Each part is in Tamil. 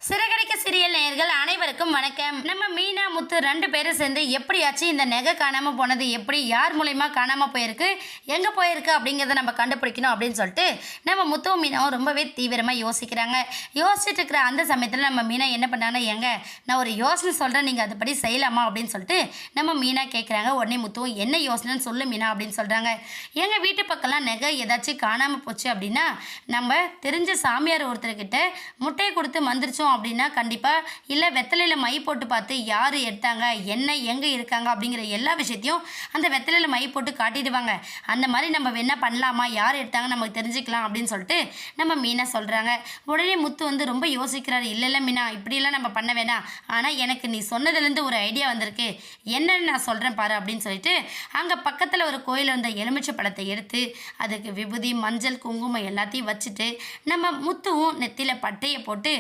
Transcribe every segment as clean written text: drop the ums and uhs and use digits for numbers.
சிறகடிக்க சீரியல் நேயர்கள் அனைவருக்கும் வணக்கம். நம்ம மீனா முத்து 2 பேரும் சேர்ந்து எப்படியாச்சும் இந்த நகை காணாம போனது எப்படி, யார் மூலயமா காணாம போயிருக்கு, எங்க போயிருக்கு அப்படிங்கிறத நம்ம கண்டுபிடிக்கணும் அப்படின்னு சொல்லிட்டு நம்ம முத்துவும் மீனாவும் ரொம்பவே தீவிரமாக யோசிக்கிறாங்க. யோசிச்சுட்டு இருக்கிற அந்த சமயத்தில் நம்ம மீனா என்ன பண்ணாங்கன்னா, எங்க நான் ஒரு யோசனை சொல்கிறேன், நீங்கள் அதுபடி செய்யலாமா அப்படின்னு சொல்லிட்டு நம்ம மீனா கேட்குறாங்க. உடனே முத்துவும் என்ன யோசனைன்னு சொல்லு மீனா அப்படின்னு சொல்கிறாங்க. எங்கள் வீட்டு பக்கம்லாம் நகை ஏதாச்சும் காணாமல் போச்சு அப்படின்னா நம்ம தெரிஞ்ச சாமியார் ஒருத்தர்கிட்ட முட்டையை கொடுத்து மந்திரிச்சோம் அப்படின்னா கண்டிப்பாக இல்லை வெத்தலையில் மை போட்டு பார்த்து யார் எடுத்தாங்க, என்ன எங்கே இருக்காங்க அப்படிங்கிற எல்லா விஷயத்தையும் அந்த வெத்தலையில் மை போட்டு காட்டிடுவாங்க. அந்த மாதிரி நம்ம என்ன பண்ணலாமா, யார் எடுத்தாங்க நமக்கு தெரிஞ்சுக்கலாம் அப்படின்னு சொல்லிட்டு நம்ம மீனா சொல்கிறாங்க. உடனே முத்து வந்து ரொம்ப யோசிக்கிறாரு. இல்லை மீனா, இப்படியெல்லாம் நம்ம பண்ண வேணாம், ஆனால் எனக்கு நீ சொன்னதுலேருந்து ஒரு ஐடியா வந்திருக்கு, என்னன்னு நான் சொல்கிறேன் பாரு அப்படின்னு சொல்லிட்டு அங்கே பக்கத்தில் ஒரு கோயில் வந்த எலுமிச்சை பழத்தை எடுத்து அதுக்கு விபூதி மஞ்சள் குங்குமம் எல்லாத்தையும் வச்சுட்டு நம்ம முத்துவும் நெத்தியில் பட்டையை போட்டு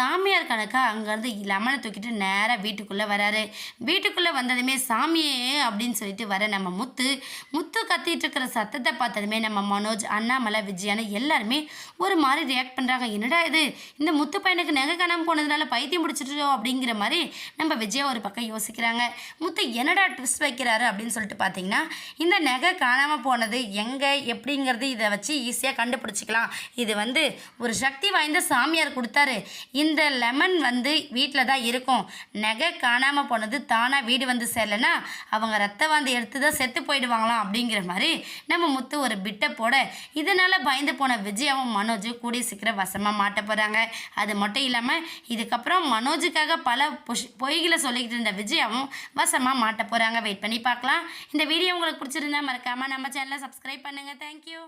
சாமியார் கணக்காக அங்கேருந்து லெமனை தூக்கிட்டு நேராக வீட்டுக்குள்ளே வராரு. வீட்டுக்குள்ளே வந்ததுமே சாமியே அப்படின்னு சொல்லிட்டு வர நம்ம முத்து கத்திட்டு இருக்கிற சத்தத்தை பார்த்ததுமே நம்ம மனோஜ், அண்ணாமலை, விஜயானு எல்லாருமே ஒரு மாதிரி ரியாக்ட் பண்ணுறாங்க. என்னடா இது, இந்த முத்து பையனுக்கு நகை காணாமல் போனதுனால பைத்தியம் பிடிச்சிட்டோ அப்படிங்கிற மாதிரி நம்ம விஜயா ஒரு பக்கம் யோசிக்கிறாங்க. முத்து என்னடா ட்விஸ்ட் வைக்கிறாரு அப்படின்னு சொல்லிட்டு பார்த்தீங்கன்னா, இந்த நகை காணாமல் போனது எங்கே எப்படிங்கிறது இதை வச்சு ஈஸியாக கண்டுபிடிச்சிக்கலாம். இது வந்து ஒரு சக்தி வாய்ந்த சாமியார் கொடுத்தாரு. இந்த லெமன் வந்து வீட்டில் தான் இருக்கும். நகை காணாமல் போனது தானாக வீடு வந்து சேரலைன்னா அவங்க ரத்த வாந்தி எடுத்து தான் செத்து போயிடுவாங்களாம் அப்படிங்கிற மாதிரி நம்ம முத்து ஒரு பிட்டை போட, இதனால் பயந்து போன விஜயாவும் மனோஜும் கூடிய சீக்கிரம் வசமாக மாட்ட போகிறாங்க. அது மட்டும் இல்லாமல் இதுக்கப்புறம் மனோஜுக்காக பல பொய்களை சொல்லிக்கிட்டு இருந்த விஜயாவும் வசமாக மாட்ட போகிறாங்க. வெயிட் பண்ணி பார்க்கலாம். இந்த வீடியோ உங்களுக்கு பிடிச்சிருந்தா மறக்காமல் நம்ம சேனலை சப்ஸ்கிரைப் பண்ணுங்கள். தேங்க்யூ.